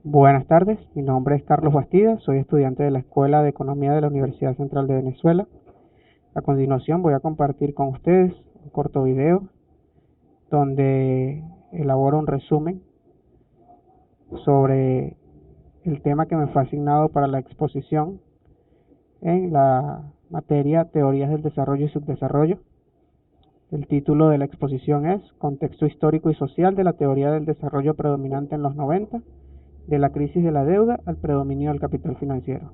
Buenas tardes, mi nombre es Carlos Bastidas, soy estudiante de la Escuela de Economía de la Universidad Central de Venezuela. A continuación voy a compartir con ustedes un corto video donde elaboro un resumen sobre el tema que me fue asignado para la exposición en la materia Teorías del Desarrollo y Subdesarrollo. El título de la exposición es Contexto histórico y social de la teoría del desarrollo predominante en los 90, de la crisis de la deuda al predominio del capital financiero.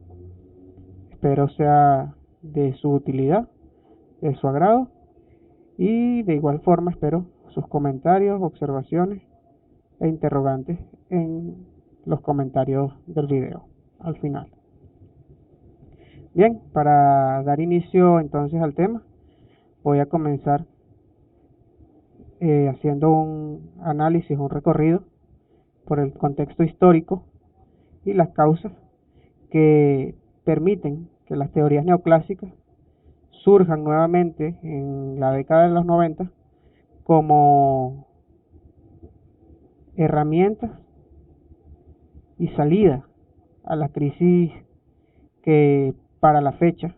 Espero sea de su utilidad, de su agrado, y de igual forma espero sus comentarios, observaciones e interrogantes en los comentarios del video al final. Bien, para dar inicio entonces al tema, voy a comenzar haciendo un análisis, un recorrido por el contexto histórico y las causas que permiten que las teorías neoclásicas surjan nuevamente en la década de los 90 como herramientas y salida a la crisis que para la fecha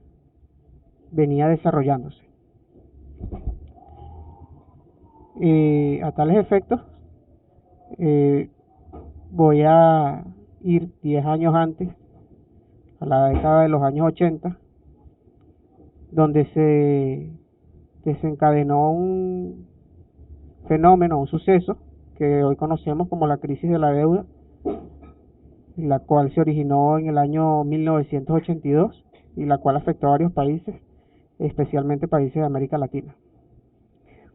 venía desarrollándose. A tales efectos, eh, voy a ir 10 años antes, a la década de los años 80, donde se desencadenó un fenómeno, un suceso que hoy conocemos como la crisis de la deuda, la cual se originó en el año 1982 y la cual afectó a varios países, especialmente países de América Latina.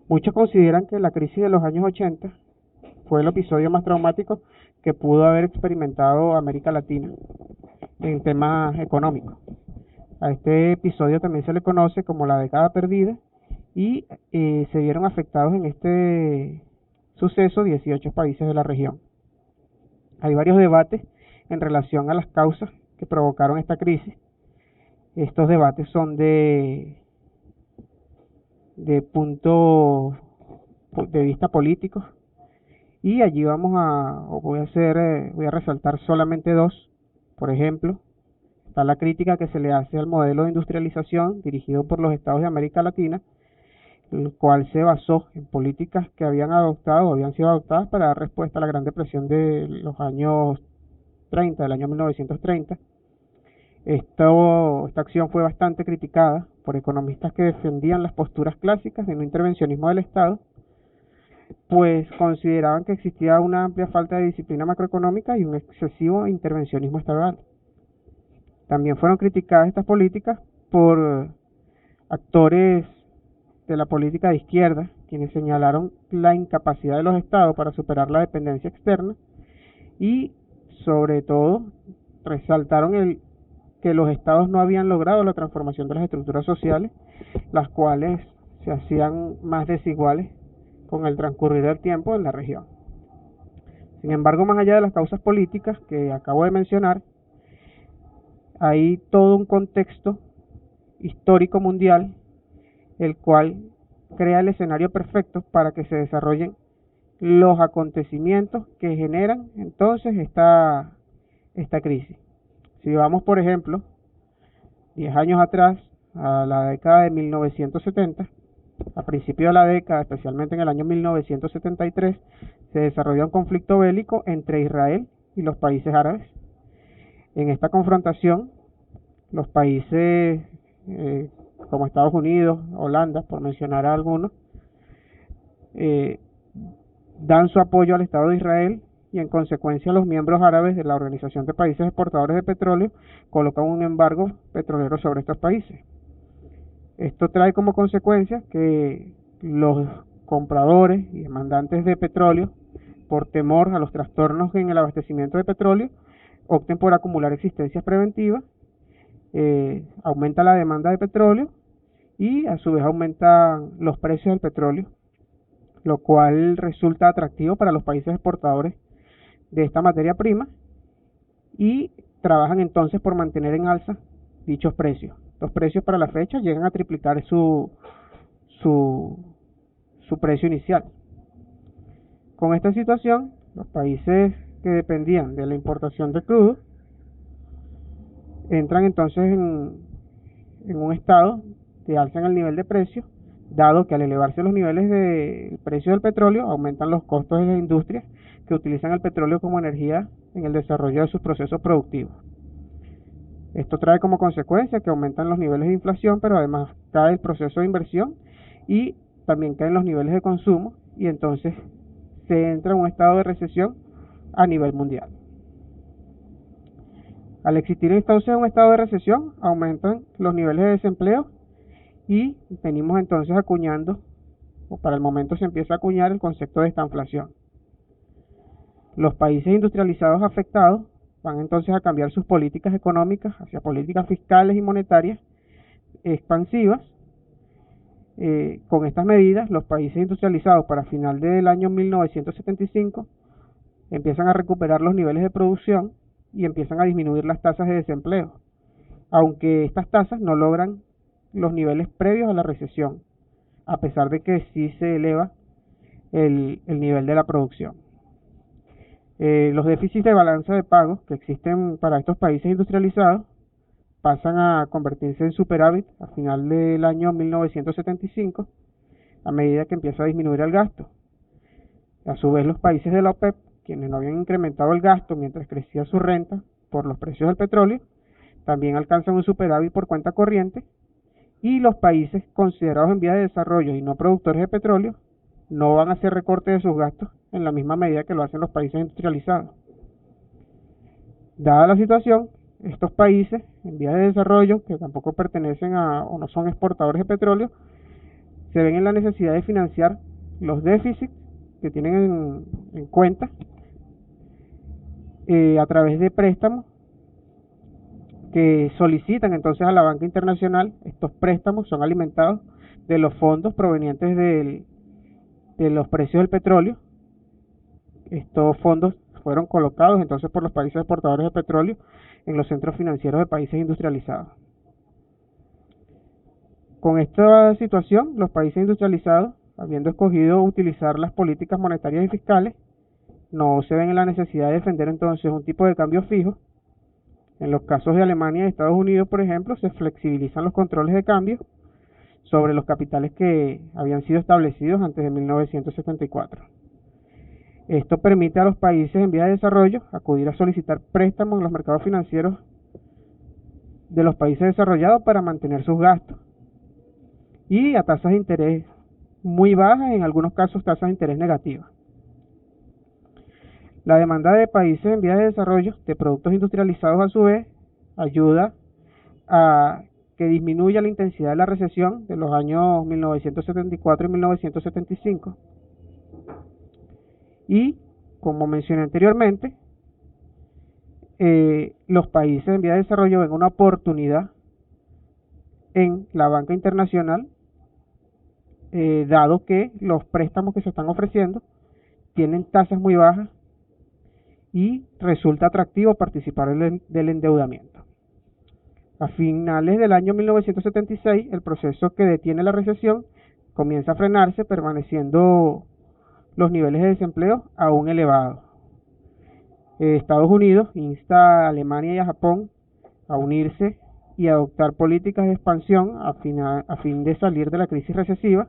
Muchos consideran que la crisis de los años 80 fue el episodio más traumático que pudo haber experimentado América Latina en temas económicos. A este episodio también se le conoce como la década perdida y se vieron afectados en este suceso 18 países de la región. Hay varios debates en relación a las causas que provocaron esta crisis. Estos debates son de puntos de vista políticos y allí voy a resaltar solamente dos. Por ejemplo, está la crítica que se le hace al modelo de industrialización dirigido por los estados de América Latina, el cual se basó en políticas que habían sido adoptadas para dar respuesta a la Gran Depresión de los años 30, del año 1930. Esta acción fue bastante criticada por economistas que defendían las posturas clásicas de no intervencionismo del Estado, pues consideraban que existía una amplia falta de disciplina macroeconómica y un excesivo intervencionismo estatal. También fueron criticadas estas políticas por actores de la política de izquierda, quienes señalaron la incapacidad de los estados para superar la dependencia externa y, sobre todo, resaltaron que los estados no habían logrado la transformación de las estructuras sociales, las cuales se hacían más desiguales con el transcurrir del tiempo en la región. Sin embargo, más allá de las causas políticas que acabo de mencionar, hay todo un contexto histórico mundial el cual crea el escenario perfecto para que se desarrollen los acontecimientos que generan entonces esta crisis. Si vamos, por ejemplo, 10 años atrás, a la década de 1970, a principios de la década, especialmente en el año 1973, se desarrolló un conflicto bélico entre Israel y los países árabes. En esta confrontación, los países como Estados Unidos, Holanda, por mencionar a algunos, eh, dan su apoyo al Estado de Israel y en consecuencia los miembros árabes de la Organización de Países Exportadores de Petróleo colocan un embargo petrolero sobre estos países. Esto trae como consecuencia que los compradores y demandantes de petróleo, por temor a los trastornos en el abastecimiento de petróleo, opten por acumular existencias preventivas, aumenta la demanda de petróleo y a su vez aumentan los precios del petróleo, lo cual resulta atractivo para los países exportadores de esta materia prima y trabajan entonces por mantener en alza dichos precios. Los precios para la fecha llegan a triplicar su, su precio inicial. Con esta situación, los países que dependían de la importación de crudo entran entonces en un estado de alza en el nivel de precio, dado que al elevarse los niveles del precio del petróleo aumentan los costos de las industrias que utilizan el petróleo como energía en el desarrollo de sus procesos productivos. Esto trae como consecuencia que aumentan los niveles de inflación, pero además cae el proceso de inversión y también caen los niveles de consumo, y entonces se entra en un estado de recesión a nivel mundial. Al existir entonces un estado de recesión, aumentan los niveles de desempleo y venimos entonces acuñando, o para el momento se empieza a acuñar el concepto de estanflación. Los países industrializados afectados van entonces a cambiar sus políticas económicas hacia políticas fiscales y monetarias expansivas. Con estas medidas, los países industrializados para final del año 1975 empiezan a recuperar los niveles de producción y empiezan a disminuir las tasas de desempleo, aunque estas tasas no logran los niveles previos a la recesión, a pesar de que sí se eleva el nivel de la producción. Los déficits de balanza de pagos que existen para estos países industrializados pasan a convertirse en superávit a final del año 1975, a medida que empieza a disminuir el gasto. A su vez, los países de la OPEP, quienes no habían incrementado el gasto mientras crecía su renta por los precios del petróleo, también alcanzan un superávit por cuenta corriente, y los países considerados en vías de desarrollo y no productores de petróleo no van a hacer recorte de sus gastos en la misma medida que lo hacen los países industrializados. Dada la situación, estos países en vías de desarrollo, que tampoco pertenecen a o no son exportadores de petróleo, se ven en la necesidad de financiar los déficits que tienen en cuenta a través de préstamos que solicitan entonces a la banca internacional. Estos préstamos son alimentados de los fondos provenientes de los precios del petróleo. Estos fondos fueron colocados entonces por los países exportadores de petróleo en los centros financieros de países industrializados. Con esta situación, los países industrializados, habiendo escogido utilizar las políticas monetarias y fiscales, no se ven en la necesidad de defender entonces un tipo de cambio fijo. En los casos de Alemania y Estados Unidos, por ejemplo, se flexibilizan los controles de cambio sobre los capitales que habían sido establecidos antes de 1974. Esto permite a los países en vías de desarrollo acudir a solicitar préstamos en los mercados financieros de los países desarrollados para mantener sus gastos, y a tasas de interés muy bajas, en algunos casos tasas de interés negativas. La demanda de países en vías de desarrollo de productos industrializados, a su vez, ayuda a que disminuya la intensidad de la recesión de los años 1974 y 1975. Y, como mencioné anteriormente, los países en vías de desarrollo ven una oportunidad en la banca internacional, dado que los préstamos que se están ofreciendo tienen tasas muy bajas y resulta atractivo participar del endeudamiento. A finales del año 1976, el proceso que detiene la recesión comienza a frenarse, permaneciendo los niveles de desempleo aún elevados. Estados Unidos insta a Alemania y a Japón a unirse y adoptar políticas de expansión a fin de salir de la crisis recesiva.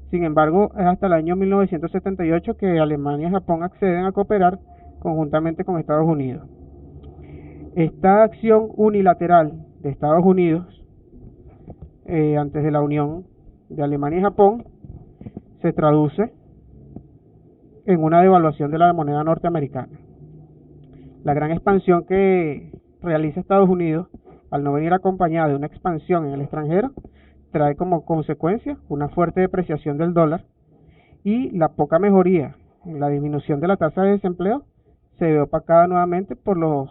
Sin embargo, es hasta el año 1978 que Alemania y Japón acceden a cooperar conjuntamente con Estados Unidos. Esta acción unilateral de Estados Unidos antes de la unión de Alemania y Japón se traduce en una devaluación de la moneda norteamericana. La gran expansión que realiza Estados Unidos, al no venir acompañada de una expansión en el extranjero, trae como consecuencia una fuerte depreciación del dólar, y la poca mejoría en la disminución de la tasa de desempleo se ve opacada nuevamente por los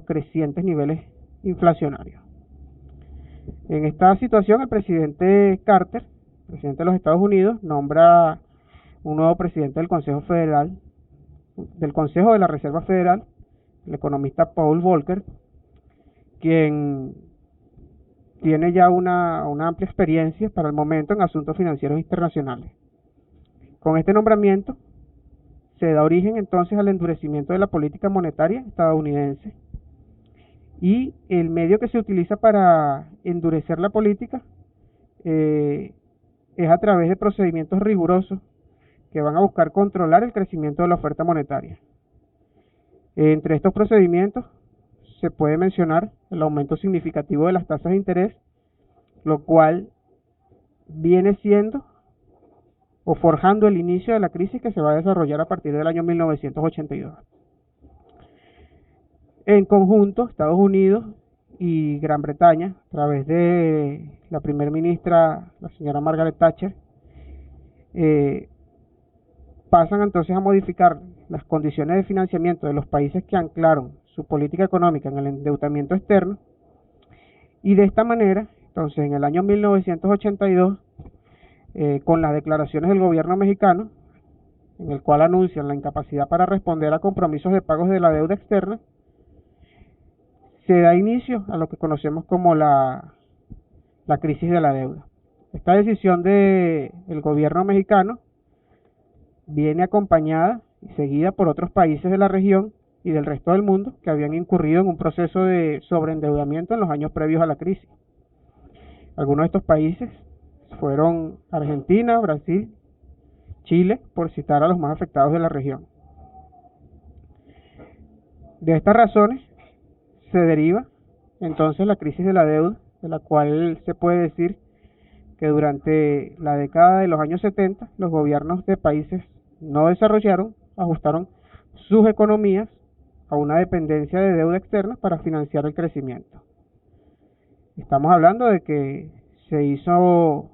crecientes niveles inflacionarios. En esta situación, el presidente Carter, presidente de los Estados Unidos, nombra un nuevo presidente del Consejo Federal, del Consejo de la Reserva Federal, el economista Paul Volcker, quien tiene ya una amplia experiencia para el momento en asuntos financieros internacionales. Con este nombramiento se da origen entonces al endurecimiento de la política monetaria estadounidense. Y el medio que se utiliza para endurecer la política es a través de procedimientos rigurosos que van a buscar controlar el crecimiento de la oferta monetaria. Entre estos procedimientos se puede mencionar el aumento significativo de las tasas de interés, lo cual viene siendo o forjando el inicio de la crisis que se va a desarrollar a partir del año 1982. En conjunto, Estados Unidos y Gran Bretaña, a través de la primera ministra, la señora Margaret Thatcher, pasan entonces a modificar las condiciones de financiamiento de los países que anclaron su política económica en el endeudamiento externo, y de esta manera, entonces en el año 1982, con las declaraciones del gobierno mexicano, en el cual anuncian la incapacidad para responder a compromisos de pagos de la deuda externa, se da inicio a lo que conocemos como la crisis de la deuda. Esta decisión del gobierno mexicano viene acompañada y seguida por otros países de la región y del resto del mundo que habían incurrido en un proceso de sobreendeudamiento en los años previos a la crisis. Algunos de estos países fueron Argentina, Brasil, Chile, por citar a los más afectados de la región. De estas razones se deriva entonces la crisis de la deuda, de la cual se puede decir que durante la década de los años 70 los gobiernos de países no desarrollaron, ajustaron sus economías a una dependencia de deuda externa para financiar el crecimiento. Estamos hablando de que se hizo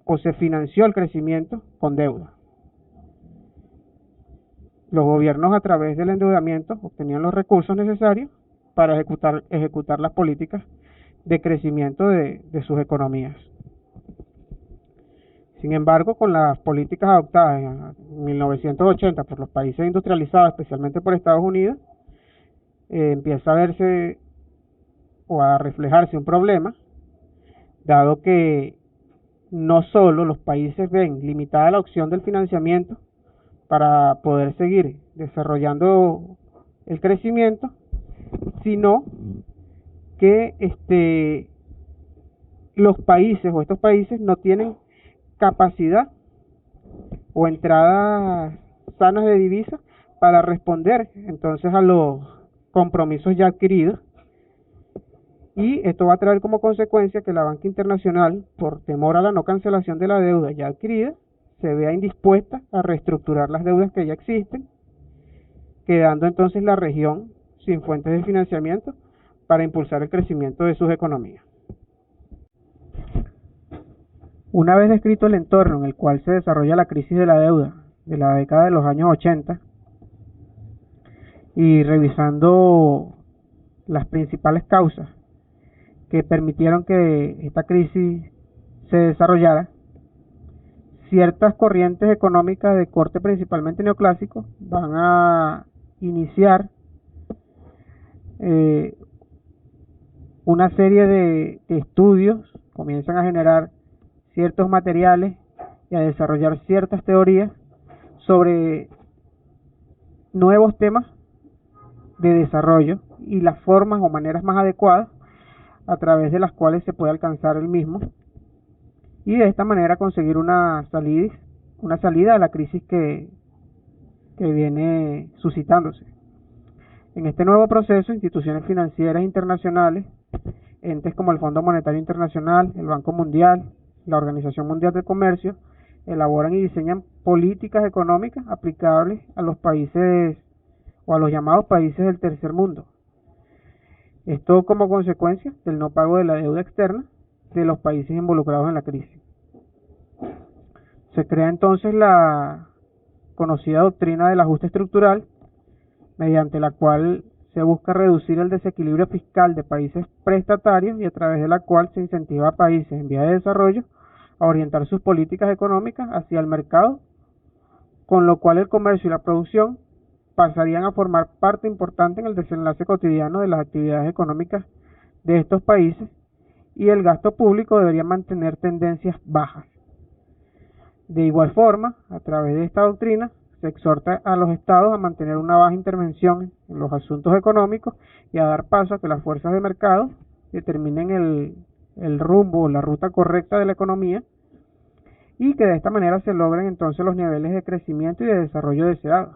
o se financió el crecimiento con deuda. Los gobiernos, a través del endeudamiento, obtenían los recursos necesarios para ejecutar las políticas de crecimiento de sus economías. Sin embargo, con las políticas adoptadas en 1980 por los países industrializados, especialmente por Estados Unidos, empieza a verse o a reflejarse un problema, dado que no solo los países ven limitada la opción del financiamiento para poder seguir desarrollando el crecimiento, sino que los países o estos países no tienen capacidad o entradas sanas de divisas para responder entonces a los compromisos ya adquiridos, y esto va a traer como consecuencia que la banca internacional, por temor a la no cancelación de la deuda ya adquirida, se vea indispuesta a reestructurar las deudas que ya existen, quedando entonces la región sin fuentes de financiamiento para impulsar el crecimiento de sus economías. Una vez descrito el entorno en el cual se desarrolla la crisis de la deuda de la década de los años 80 y revisando las principales causas que permitieron que esta crisis se desarrollara, ciertas corrientes económicas de corte principalmente neoclásico van a iniciar una serie de estudios, comienzan a generar ciertos materiales y a desarrollar ciertas teorías sobre nuevos temas de desarrollo y las formas o maneras más adecuadas a través de las cuales se puede alcanzar el mismo, y de esta manera conseguir una salida a la crisis que viene suscitándose. En este nuevo proceso, instituciones financieras internacionales, entes como el Fondo Monetario Internacional, el Banco Mundial, la Organización Mundial del Comercio, elaboran y diseñan políticas económicas aplicables a los países o a los llamados países del tercer mundo. Esto como consecuencia del no pago de la deuda externa de los países involucrados en la crisis. Se crea entonces la conocida doctrina del ajuste estructural, mediante la cual se busca reducir el desequilibrio fiscal de países prestatarios y a través de la cual se incentiva a países en vía de desarrollo a orientar sus políticas económicas hacia el mercado, con lo cual el comercio y la producción pasarían a formar parte importante en el desenlace cotidiano de las actividades económicas de estos países, y el gasto público debería mantener tendencias bajas. De igual forma, a través de esta doctrina, se exhorta a los estados a mantener una baja intervención en los asuntos económicos y a dar paso a que las fuerzas de mercado determinen el rumbo o la ruta correcta de la economía, y que de esta manera se logren entonces los niveles de crecimiento y de desarrollo deseados.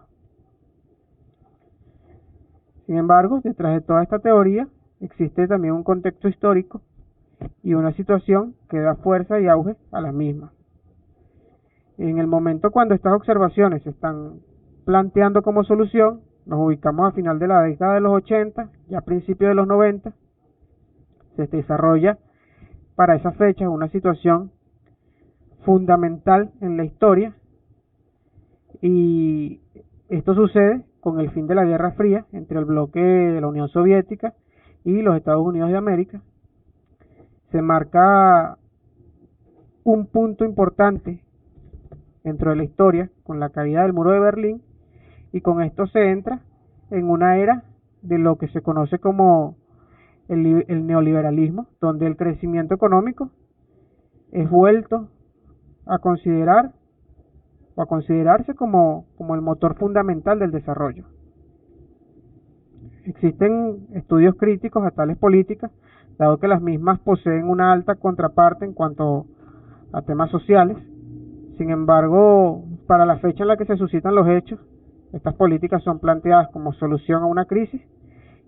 Sin embargo, detrás de toda esta teoría existe también un contexto histórico y una situación que da fuerza y auge a las mismas. En el momento cuando estas observaciones se están planteando como solución, nos ubicamos a final de la década de los 80, ya a principios de los 90, se desarrolla para esa fecha una situación fundamental en la historia, y esto sucede con el fin de la Guerra Fría entre el bloque de la Unión Soviética y los Estados Unidos de América. Se marca un punto importante dentro de la historia con la caída del muro de Berlín, y con esto se entra en una era de lo que se conoce como el neoliberalismo, donde el crecimiento económico es vuelto a considerar o a considerarse como el motor fundamental del desarrollo. Existen estudios críticos a tales políticas, dado que las mismas poseen una alta contraparte en cuanto a temas sociales. Sin embargo, para la fecha en la que se suscitan los hechos, estas políticas son planteadas como solución a una crisis,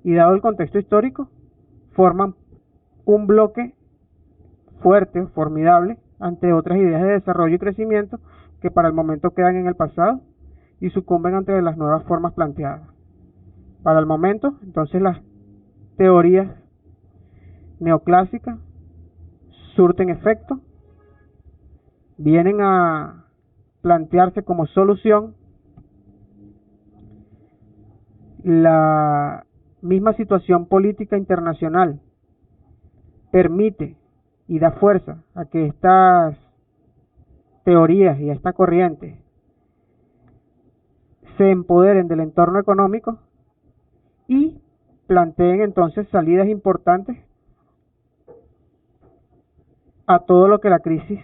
y dado el contexto histórico, forman un bloque fuerte, formidable, ante otras ideas de desarrollo y crecimiento que para el momento quedan en el pasado y sucumben ante las nuevas formas planteadas. Para el momento, entonces, las teorías neoclásicas surten efecto, vienen a plantearse como solución la misma situación política internacional, permite y da fuerza a que estas teorías y a esta corriente se empoderen del entorno económico y planteen entonces salidas importantes a todo lo que la crisis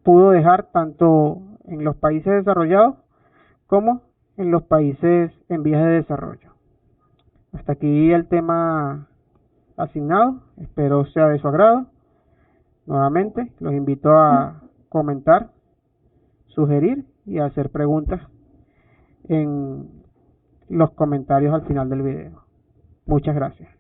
pudo dejar, tanto en los países desarrollados como en los países en vías de desarrollo. Hasta aquí el tema asignado, espero sea de su agrado. Nuevamente los invito a comentar, sugerir y a hacer preguntas en los comentarios al final del video. Muchas gracias.